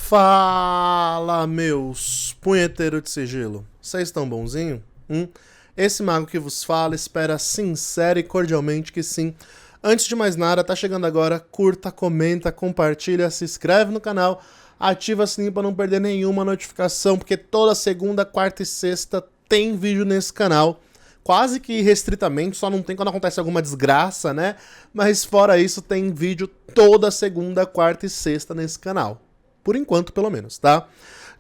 Fala, meus punheteiros de sigilo. Vocês estão bonzinho? Esse mago que vos fala espera sincera e cordialmente que sim. Antes de mais nada, tá chegando agora, curta, comenta, compartilha, se inscreve no canal, ativa o sininho pra não perder nenhuma notificação, porque toda segunda, quarta e sexta tem vídeo nesse canal. Quase que restritamente, só não tem quando acontece alguma desgraça, né? Mas fora isso, tem vídeo toda segunda, quarta e sexta nesse canal. Por enquanto, pelo menos, tá?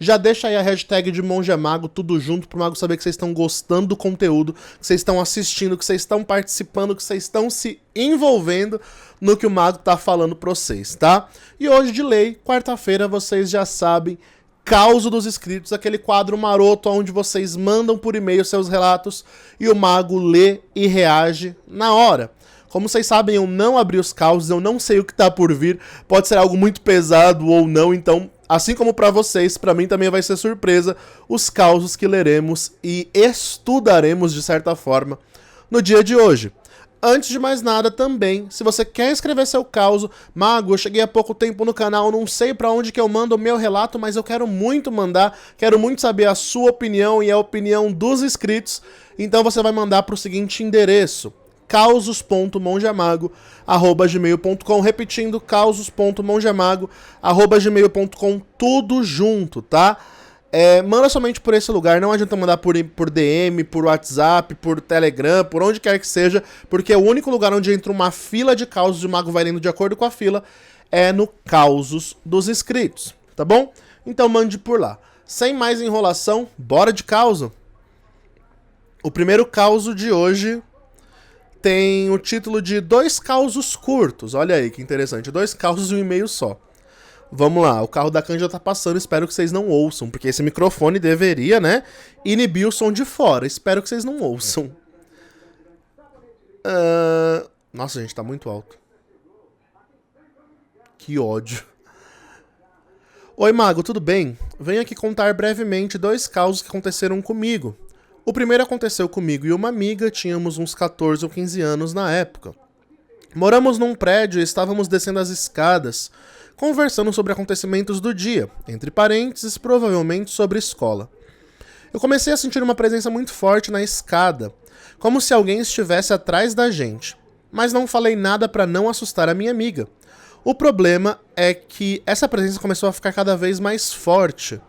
Já deixa aí a hashtag de Monge Mago, tudo junto, pro Mago saber que vocês estão gostando do conteúdo, que vocês estão assistindo, que vocês estão participando, que vocês estão se envolvendo no que o Mago tá falando pra vocês, tá? E hoje, de lei, quarta-feira, vocês já sabem, Causo dos Inscritos, aquele quadro maroto onde vocês mandam por e-mail seus relatos e o Mago lê e reage na hora. Como vocês sabem, eu não abri os causos, eu não sei o que tá por vir, pode ser algo muito pesado ou não, então, assim como pra vocês, pra mim também vai ser surpresa os causos que leremos e estudaremos de certa forma no dia de hoje. Antes de mais nada também, se você quer escrever seu caso, Mago, eu cheguei há pouco tempo no canal, não sei pra onde que eu mando o meu relato, mas eu quero muito mandar, quero muito saber a sua opinião e a opinião dos inscritos, então você vai mandar pro seguinte endereço, causos.mongemago@gmail.com, repetindo, causos.mongemago@gmail.com, tudo junto, tá? Manda somente por esse lugar, não adianta mandar por DM, por WhatsApp, por Telegram, por onde quer que seja, porque é o único lugar onde entra uma fila de causos e o Mago vai lendo de acordo com a fila, é no Causos dos Inscritos, tá bom? Então mande por lá. Sem mais enrolação, bora de causo. O primeiro causo de hoje tem o título de 2 causos curtos, olha aí que interessante, 2 causos e um e-mail só. Vamos lá, o carro da Canja tá passando, espero que vocês não ouçam, porque esse microfone deveria, né, inibir o som de fora, espero que vocês não ouçam. Nossa, gente, tá muito alto. Que ódio. Oi, Mago, tudo bem? Venho aqui contar brevemente 2 causos que aconteceram comigo. O primeiro aconteceu comigo e uma amiga, tínhamos uns 14 ou 15 anos na época. Moramos num prédio e estávamos descendo as escadas, conversando sobre acontecimentos do dia, entre parênteses, provavelmente sobre escola. Eu comecei a sentir uma presença muito forte na escada, como se alguém estivesse atrás da gente, mas não falei nada para não assustar a minha amiga. O problema é que essa presença começou a ficar cada vez mais forte,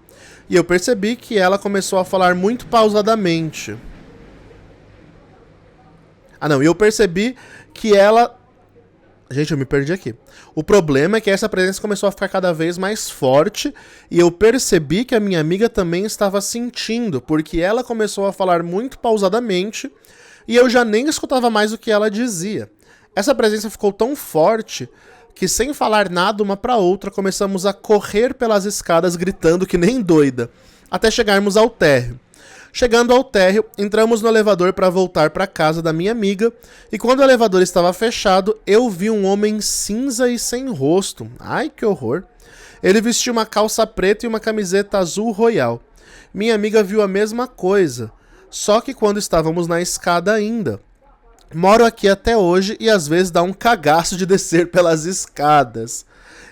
e eu percebi que ela começou a falar muito pausadamente. Eu percebi que ela... Gente, eu me perdi aqui. O problema é que essa presença começou a ficar cada vez mais forte e eu percebi que a minha amiga também estava sentindo, porque ela começou a falar muito pausadamente e eu já nem escutava mais o que ela dizia. Essa presença ficou tão forte que, sem falar nada uma para outra, começamos a correr pelas escadas gritando que nem doida, até chegarmos ao térreo. Chegando ao térreo, entramos no elevador para voltar para casa da minha amiga, e quando o elevador estava fechado, eu vi um homem cinza e sem rosto. Ai, que horror! Ele vestia uma calça preta e uma camiseta azul royal. Minha amiga viu a mesma coisa, só que quando estávamos na escada ainda. Moro aqui até hoje e às vezes dá um cagaço de descer pelas escadas.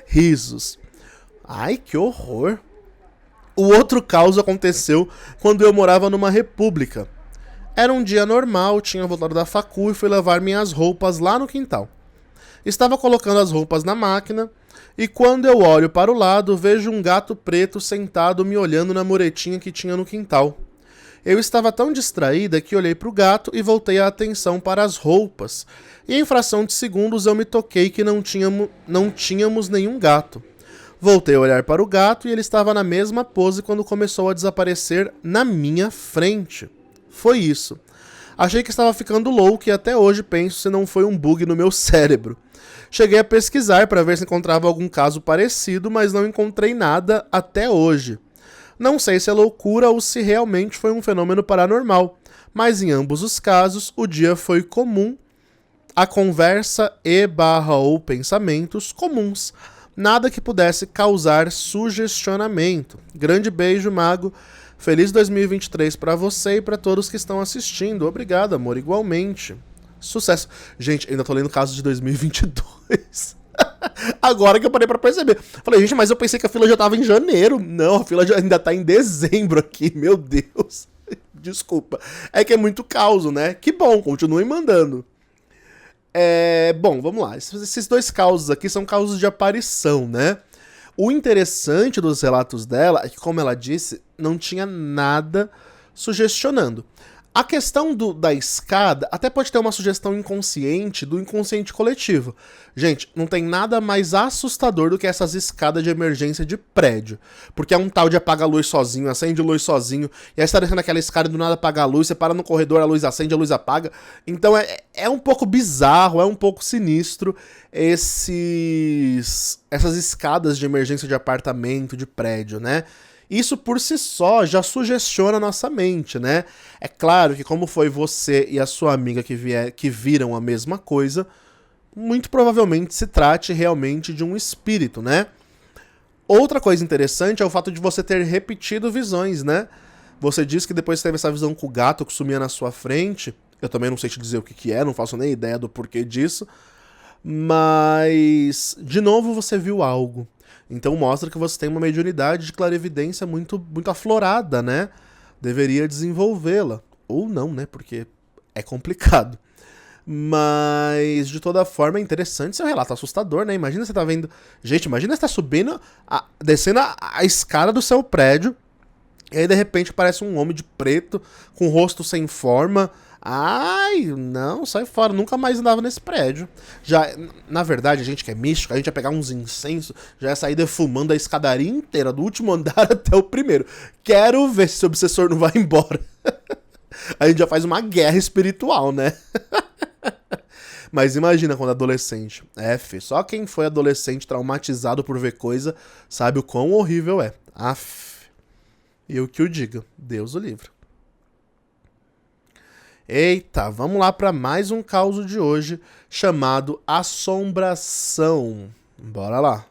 Risos. Ai, que horror! O outro caos aconteceu quando eu morava numa república. Era um dia normal, tinha voltado da facu e fui levar minhas roupas lá no quintal. Estava colocando as roupas na máquina e quando eu olho para o lado, vejo um gato preto sentado me olhando na muretinha que tinha no quintal. Eu estava tão distraída que olhei para o gato e voltei a atenção para as roupas. E em fração de segundos eu me toquei que não tínhamos nenhum gato. Voltei a olhar para o gato e ele estava na mesma pose quando começou a desaparecer na minha frente. Foi isso. Achei que estava ficando louco e até hoje penso se não foi um bug no meu cérebro. Cheguei a pesquisar para ver se encontrava algum caso parecido, mas não encontrei nada até hoje. Não sei se é loucura ou se realmente foi um fenômeno paranormal, mas em ambos os casos o dia foi comum, a conversa ou pensamentos comuns. Nada que pudesse causar sugestionamento. Grande beijo, Mago. Feliz 2023 pra você e pra todos que estão assistindo. Obrigado, amor, igualmente. Sucesso. Gente, ainda tô lendo casos de 2022. Agora que eu parei pra perceber. Falei, gente, mas eu pensei que a fila já tava em janeiro. Não, a fila ainda tá em dezembro aqui, meu Deus. Desculpa. É que é muito caos, né? Que bom, continuem mandando. Bom, vamos lá. Esses dois causos aqui são causos de aparição, né? O interessante dos relatos dela é que, como ela disse, não tinha nada sugestionando. A questão da escada até pode ter uma sugestão inconsciente do inconsciente coletivo. Gente, não tem nada mais assustador do que essas escadas de emergência de prédio. Porque é um tal de apaga a luz sozinho, acende a luz sozinho, e aí você tá descendo aquela escada e do nada apaga a luz, você para no corredor, a luz acende, a luz apaga. Então é um pouco bizarro, é um pouco sinistro essas escadas de emergência de apartamento, de prédio, né? Isso por si só já sugestiona a nossa mente, né? É claro que como foi você e a sua amiga que viram a mesma coisa, muito provavelmente se trate realmente de um espírito, né? Outra coisa interessante é o fato de você ter repetido visões, né? Você disse que depois teve essa visão com o gato que sumia na sua frente. Eu também não sei te dizer o que é, não faço nem ideia do porquê disso. Mas, de novo, você viu algo. Então mostra que você tem uma mediunidade de clarividência muito, muito aflorada, né? Deveria desenvolvê-la. Ou não, né? Porque é complicado. Mas, de toda forma, é interessante seu relato assustador, né? Imagina você tá vendo... Gente, imagina você tá subindo, descendo a escada do seu prédio, e aí, de repente, aparece um homem de preto, com o rosto sem forma. Ai, não, sai fora, nunca mais andava nesse prédio. Já, na verdade, a gente que é místico, a gente ia pegar uns incensos, já ia sair defumando a escadaria inteira, do último andar até o primeiro. Quero ver se o obsessor não vai embora. A gente já faz uma guerra espiritual, né? Mas imagina quando adolescente. Só quem foi adolescente traumatizado por ver coisa sabe o quão horrível é. E eu que o diga, Deus o livre. Eita, vamos lá para mais um caos de hoje, chamado Assombração. Bora lá.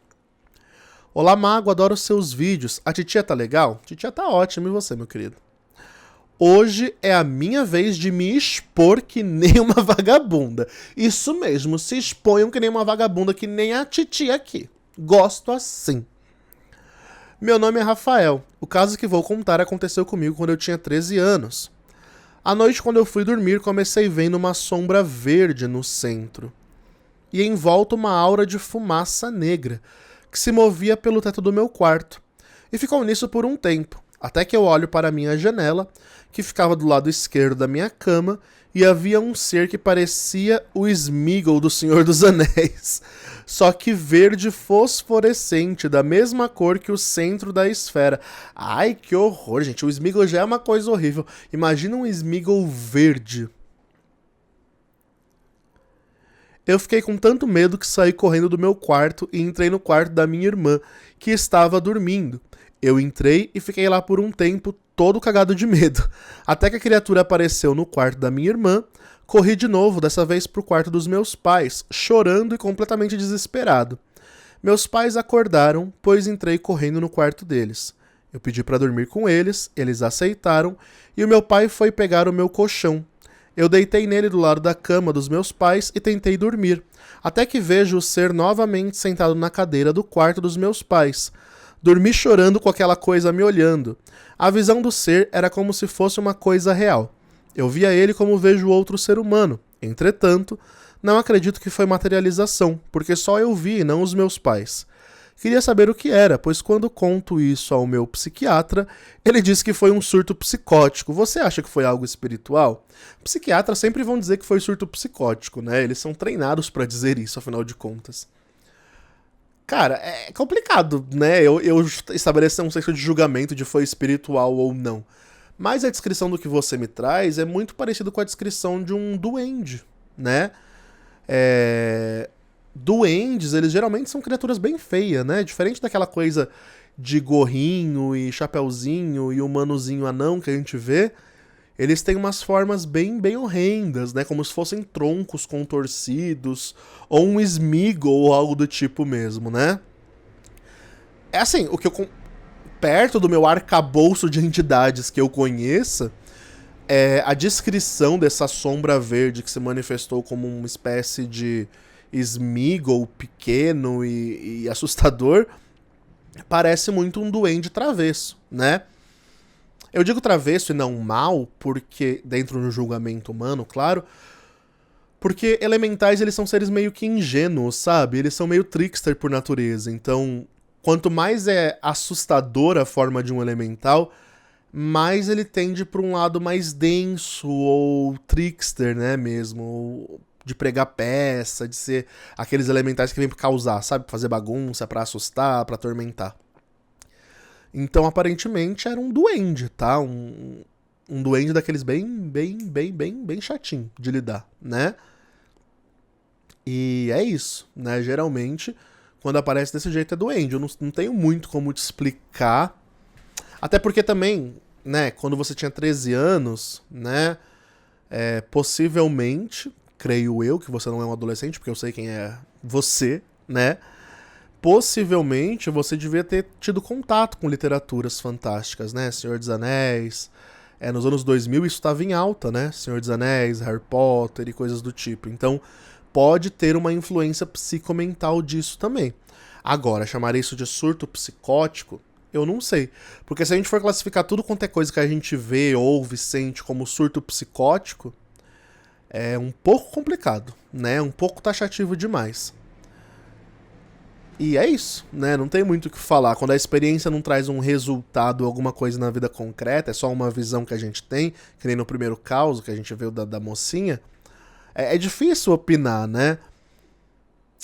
Olá, Mago, adoro seus vídeos. A titia tá legal? Titia tá ótima, e você, meu querido? Hoje é a minha vez de me expor que nem uma vagabunda. Isso mesmo, se exponham que nem uma vagabunda, que nem a titia aqui. Gosto assim. Meu nome é Rafael. O caso que vou contar aconteceu comigo quando eu tinha 13 anos. À noite, quando eu fui dormir, comecei vendo uma sombra verde no centro. E em volta uma aura de fumaça negra, que se movia pelo teto do meu quarto. E ficou nisso por um tempo, até que eu olho para a minha janela, que ficava do lado esquerdo da minha cama, e havia um ser que parecia o Sméagol do Senhor dos Anéis, só que verde fosforescente, da mesma cor que o centro da esfera. Ai, que horror, gente. O Sméagol já é uma coisa horrível. Imagina um Sméagol verde. Eu fiquei com tanto medo que saí correndo do meu quarto e entrei no quarto da minha irmã, que estava dormindo. Eu entrei e fiquei lá por um tempo, todo cagado de medo. Até que a criatura apareceu no quarto da minha irmã. Corri de novo, dessa vez pro quarto dos meus pais, chorando e completamente desesperado. Meus pais acordaram, pois entrei correndo no quarto deles. Eu pedi para dormir com eles, eles aceitaram, e o meu pai foi pegar o meu colchão. Eu deitei nele do lado da cama dos meus pais e tentei dormir, até que vejo o ser novamente sentado na cadeira do quarto dos meus pais. Dormi chorando com aquela coisa me olhando. A visão do ser era como se fosse uma coisa real. Eu via ele como vejo outro ser humano. Entretanto, não acredito que foi materialização, porque só eu vi e não os meus pais. Queria saber o que era, pois quando conto isso ao meu psiquiatra, ele disse que foi um surto psicótico. Você acha que foi algo espiritual? Psiquiatras sempre vão dizer que foi surto psicótico, né? Eles são treinados pra dizer isso, afinal de contas. Cara, é complicado, né? Eu estabelecer um senso de julgamento de foi espiritual ou não. Mas a descrição do que você me traz é muito parecido com a descrição de um duende, né? Duendes, eles geralmente são criaturas bem feias, né? Diferente daquela coisa de gorrinho e chapeuzinho e humanozinho anão que a gente vê, eles têm umas formas bem, bem horrendas, né? Como se fossem troncos contorcidos, ou um Sméagol ou algo do tipo mesmo, né? É assim, o que eu... Perto do meu arcabouço de entidades que eu conheça, a descrição dessa sombra verde que se manifestou como uma espécie de Sméagol pequeno e assustador, parece muito um duende travesso, né? Eu digo travesso e não mal, porque dentro do julgamento humano, claro, porque elementais eles são seres meio que ingênuos, sabe? Eles são meio trickster por natureza, então quanto mais é assustadora a forma de um elemental, mais ele tende para um lado mais denso ou trickster, né, mesmo, ou de pregar peça, de ser aqueles elementais que vêm pra causar, sabe? Pra fazer bagunça, pra assustar, pra atormentar. Então, aparentemente, era um duende, tá? Um duende daqueles bem chatinho de lidar, né? E é isso, né? Geralmente, quando aparece desse jeito é duende. Eu não tenho muito como te explicar. Até porque também, né? Quando você tinha 13 anos, né? Possivelmente, creio eu, que você não é um adolescente, porque eu sei quem é você, né? Possivelmente você devia ter tido contato com literaturas fantásticas, né? Senhor dos Anéis. Nos anos 2000 isso estava em alta, né? Senhor dos Anéis, Harry Potter e coisas do tipo. Então, pode ter uma influência psicomental disso também. Agora, chamar isso de surto psicótico, eu não sei. Porque se a gente for classificar tudo quanto é coisa que a gente vê, ouve, sente como surto psicótico, é um pouco complicado, né? Um pouco taxativo demais. E é isso, né? Não tem muito o que falar. Quando a experiência não traz um resultado, alguma coisa na vida concreta, é só uma visão que a gente tem, que nem no primeiro caso que a gente viu da mocinha, é difícil opinar, né?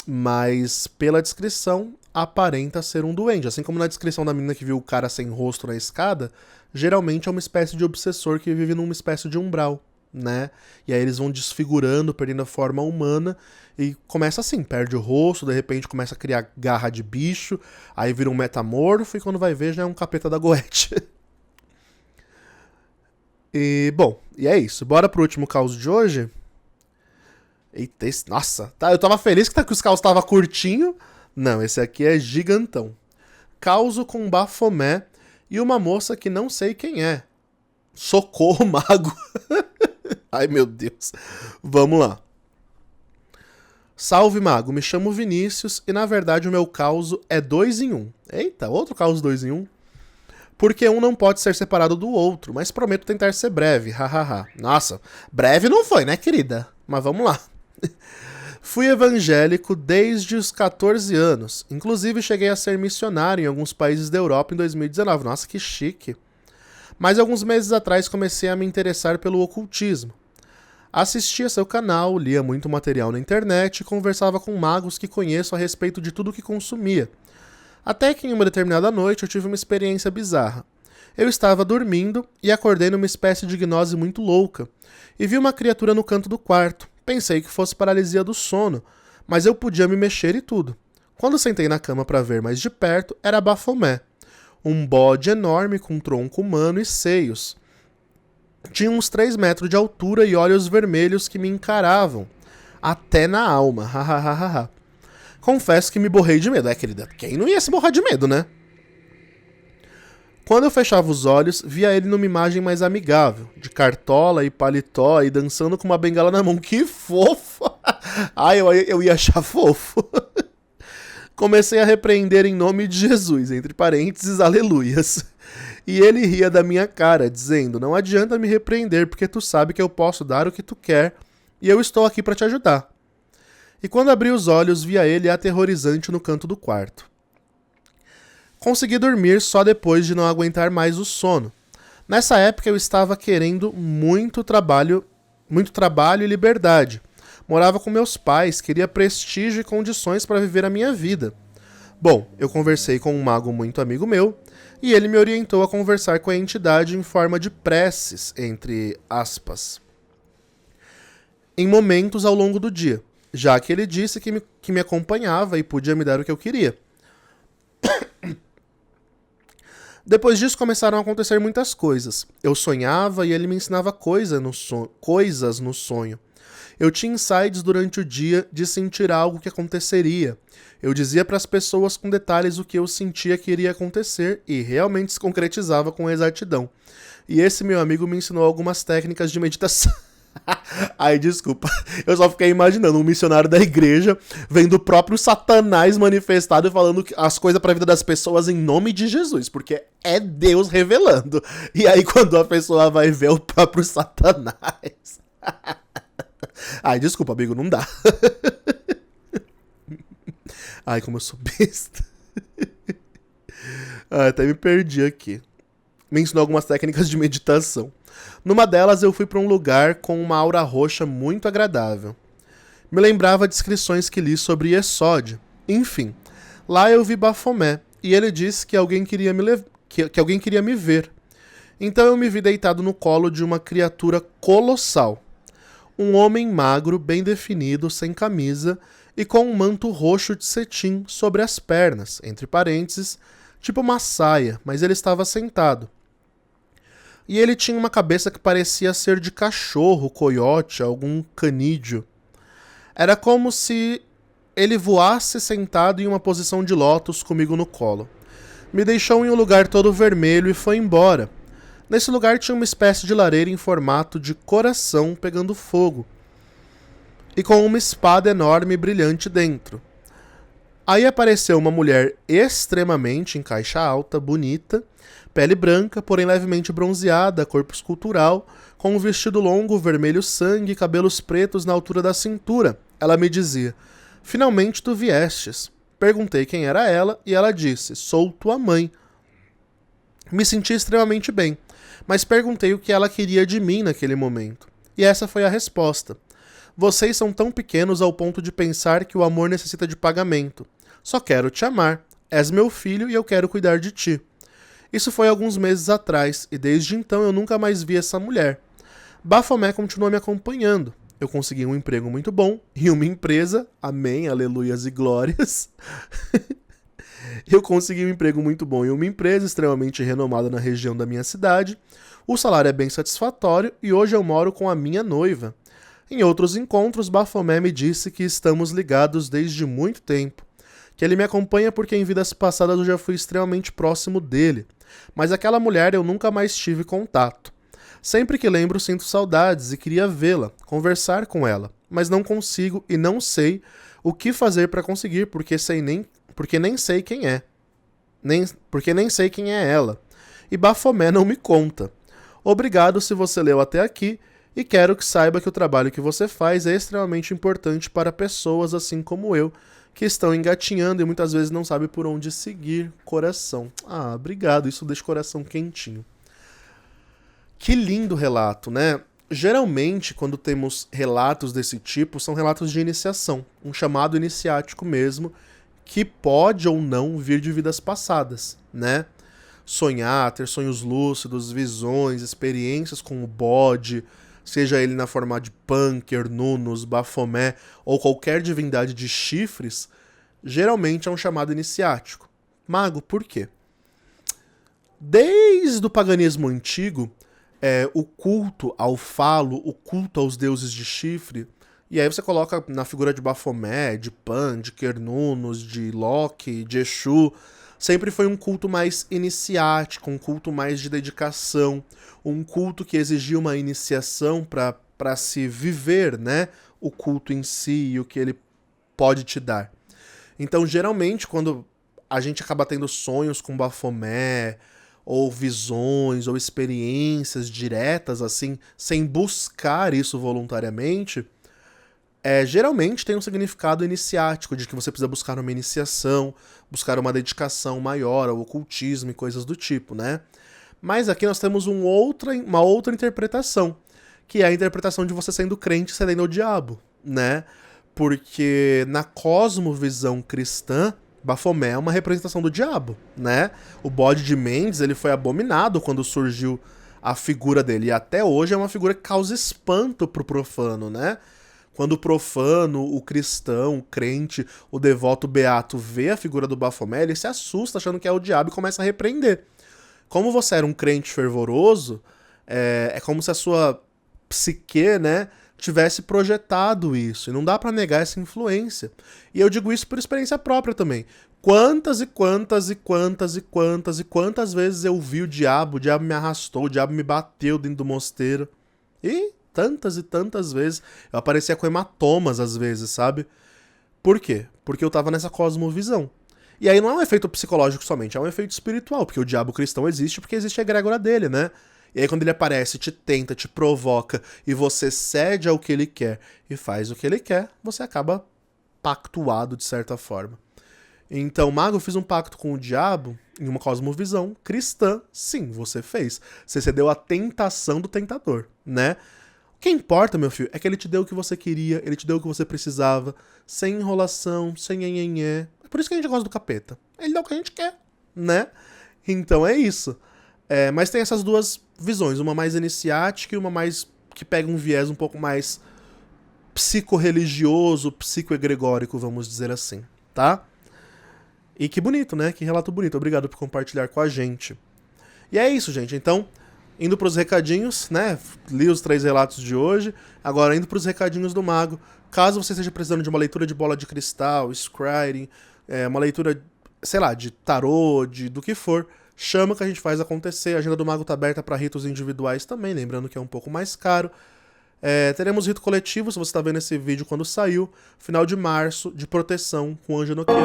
Mas pela descrição, aparenta ser um duende. Assim como na descrição da menina que viu o cara sem rosto na escada, geralmente é uma espécie de obsessor que vive numa espécie de umbral, né? E aí eles vão desfigurando, perdendo a forma humana, e começa assim, perde o rosto, de repente começa a criar garra de bicho, aí vira um metamorfo, e quando vai ver já é um capeta da goete. E, bom, e é isso. Bora pro último caos de hoje? Eita, nossa, tá, eu tava feliz que os caos tava curtinho. Não, esse aqui é gigantão. Causo com Bafomé e uma moça que não sei quem é. Socorro, mago. Ai, meu Deus. Vamos lá. Salve, mago. Me chamo Vinícius e, na verdade, o meu causo é 2 em 1. Eita, outro causo 2 em 1. Porque um não pode ser separado do outro, mas prometo tentar ser breve, hahaha. Nossa, breve não foi, né, querida? Mas vamos lá. Fui evangélico desde os 14 anos. Inclusive, cheguei a ser missionário em alguns países da Europa em 2019. Nossa, que chique. Mas alguns meses atrás comecei a me interessar pelo ocultismo. Assistia seu canal, lia muito material na internet e conversava com magos que conheço a respeito de tudo que consumia. Até que em uma determinada noite eu tive uma experiência bizarra. Eu estava dormindo e acordei numa espécie de gnose muito louca e vi uma criatura no canto do quarto. Pensei que fosse paralisia do sono, mas eu podia me mexer e tudo. Quando sentei na cama para ver mais de perto, era Bafomé. Um bode enorme com tronco humano e seios. Tinha uns 3 metros de altura e olhos vermelhos que me encaravam. Até na alma, hahaha. Confesso que me borrei de medo, querida? Quem não ia se borrar de medo, né? Quando eu fechava os olhos, via ele numa imagem mais amigável, de cartola e paletó e dançando com uma bengala na mão. Que fofo! Ai, eu ia achar fofo. Comecei a repreender em nome de Jesus, entre parênteses, aleluias. E ele ria da minha cara, dizendo, não adianta me repreender, porque tu sabe que eu posso dar o que tu quer, e eu estou aqui para te ajudar. E quando abri os olhos, via ele aterrorizante no canto do quarto. Consegui dormir só depois de não aguentar mais o sono. Nessa época eu estava querendo muito trabalho e liberdade. Morava com meus pais, queria prestígio e condições para viver a minha vida. Bom, eu conversei com um mago muito amigo meu, e ele me orientou a conversar com a entidade em forma de preces, entre aspas, em momentos ao longo do dia, já que ele disse que me acompanhava e podia me dar o que eu queria. Depois disso começaram a acontecer muitas coisas. Eu sonhava e ele me ensinava coisas no sonho. Eu tinha insights durante o dia de sentir algo que aconteceria. Eu dizia para as pessoas com detalhes o que eu sentia que iria acontecer e realmente se concretizava com exatidão. E esse meu amigo me ensinou algumas técnicas de meditação. Ai, desculpa. Eu só fiquei imaginando um missionário da igreja vendo o próprio Satanás manifestado e falando as coisas pra vida das pessoas em nome de Jesus, porque é Deus revelando. E aí, quando a pessoa vai ver o próprio Satanás. Ai, desculpa, amigo, não dá. Ai, como eu sou besta. Ai, até me perdi aqui. Me ensinou algumas técnicas de meditação. Numa delas, eu fui para um lugar com uma aura roxa muito agradável. Me lembrava descrições que li sobre Yesod. Enfim, lá eu vi Bafomé, e ele disse que alguém queria que alguém queria me ver. Então eu me vi deitado no colo de uma criatura colossal. Um homem magro, bem definido, sem camisa, e com um manto roxo de cetim sobre as pernas, entre parênteses, tipo uma saia, mas ele estava sentado. E ele tinha uma cabeça que parecia ser de cachorro, coiote, algum canídeo. Era como se ele voasse sentado em uma posição de lótus comigo no colo. Me deixou em um lugar todo vermelho e foi embora. Nesse lugar tinha uma espécie de lareira em formato de coração pegando fogo, e com uma espada enorme e brilhante dentro. Aí apareceu uma mulher extremamente em caixa alta, bonita, pele branca, porém levemente bronzeada, corpo escultural, com um vestido longo, vermelho sangue e cabelos pretos na altura da cintura. Ela me dizia: "Finalmente tu viestes." Perguntei quem era ela e ela disse: "Sou tua mãe." Me senti extremamente bem, mas perguntei o que ela queria de mim naquele momento. E essa foi a resposta: "Vocês são tão pequenos ao ponto de pensar que o amor necessita de pagamento. Só quero te amar. És meu filho e eu quero cuidar de ti." Isso foi alguns meses atrás, e desde então eu nunca mais vi essa mulher. Bafomé continuou me acompanhando. Eu consegui um emprego muito bom e uma empresa, amém, aleluias e glórias. Eu consegui um emprego muito bom em uma empresa extremamente renomada na região da minha cidade. O salário é bem satisfatório e hoje eu moro com a minha noiva. Em outros encontros, Bafomé me disse que estamos ligados desde muito tempo, que ele me acompanha porque em vidas passadas eu já fui extremamente próximo dele, mas aquela mulher eu nunca mais tive contato. Sempre que lembro sinto saudades e queria vê-la, conversar com ela, mas não consigo e não sei o que fazer para conseguir porque nem sei quem é. Porque nem sei quem é ela. E Bafomé não me conta. Obrigado se você leu até aqui e quero que saiba que o trabalho que você faz é extremamente importante para pessoas assim como eu, que estão engatinhando e muitas vezes não sabem por onde seguir. Coração. Ah, obrigado, isso deixa o coração quentinho. Que lindo relato, né? Geralmente, quando temos relatos desse tipo, são relatos de iniciação, um chamado iniciático mesmo, que pode ou não vir de vidas passadas, né? Sonhar, ter sonhos lúcidos, visões, experiências com o bode, seja ele na forma de Punker, Nunus, Bafomé ou qualquer divindade de chifres, geralmente é um chamado iniciático. Mago, por quê? Desde o paganismo antigo, o culto ao falo, o culto aos deuses de chifre, e aí você coloca na figura de Bafomé, de Pan, de Cernunnos, de Loki, de Exu, sempre foi um culto mais iniciático, um culto mais de dedicação, um culto que exigia uma iniciação para se viver, né, o culto em si e o que ele pode te dar. Então, geralmente, quando a gente acaba tendo sonhos com Bafomé, ou visões, ou experiências diretas, assim, sem buscar isso voluntariamente, geralmente tem um significado iniciático, de que você precisa buscar uma iniciação, buscar uma dedicação maior ao ocultismo e coisas do tipo, né? Mas aqui nós temos uma outra interpretação, que é a interpretação de você sendo crente e cedendo ao diabo, né? Porque na cosmovisão cristã, Bafomé é uma representação do diabo, né? O bode de Mendes, ele foi abominado quando surgiu a figura dele, e até hoje é uma figura que causa espanto pro profano, né? Quando o profano, o cristão, o crente, o devoto beato vê a figura do Bafomé, ele se assusta achando que é o diabo e começa a repreender. Como você era um crente fervoroso, é como se a sua psique, né, tivesse projetado isso, e não dá pra negar essa influência. E eu digo isso por experiência própria também. Quantas vezes eu vi o diabo me arrastou, o diabo me bateu dentro do mosteiro. E tantas e tantas vezes. Eu aparecia com hematomas às vezes, sabe? Por quê? Porque eu tava nessa cosmovisão. E aí não é um efeito psicológico somente, é um efeito espiritual, porque o diabo cristão existe porque existe a egrégora dele, né? E aí quando ele aparece, te tenta, te provoca, e você cede ao que ele quer e faz o que ele quer, você acaba pactuado de certa forma. Então, mago, eu fiz um pacto com o diabo em uma cosmovisão cristã. Sim, você fez. Você cedeu à tentação do tentador, né? O que importa, meu filho, é que ele te deu o que você queria, ele te deu o que você precisava, sem enrolação, sem nhenhenhé. É por isso que a gente gosta do capeta. Ele dá o que a gente quer, né? Então é isso. Mas tem essas duas visões, uma mais iniciática e uma mais que pega um viés um pouco mais psicorreligioso, psicoegregórico, vamos dizer assim, tá? E que bonito, né? Que relato bonito. Obrigado por compartilhar com a gente. E é isso, gente. Então, indo pros recadinhos, né? Li os 3 relatos de hoje. Agora, indo pros recadinhos do mago. Caso você esteja precisando de uma leitura de bola de cristal, scrying, uma leitura, sei lá, de tarô, do que for, chama que a gente faz acontecer. A agenda do mago tá aberta para ritos individuais também, lembrando que é um pouco mais caro. Teremos rito coletivo, se você está vendo esse vídeo quando saiu, final de março, de proteção com Anjo Noquiano.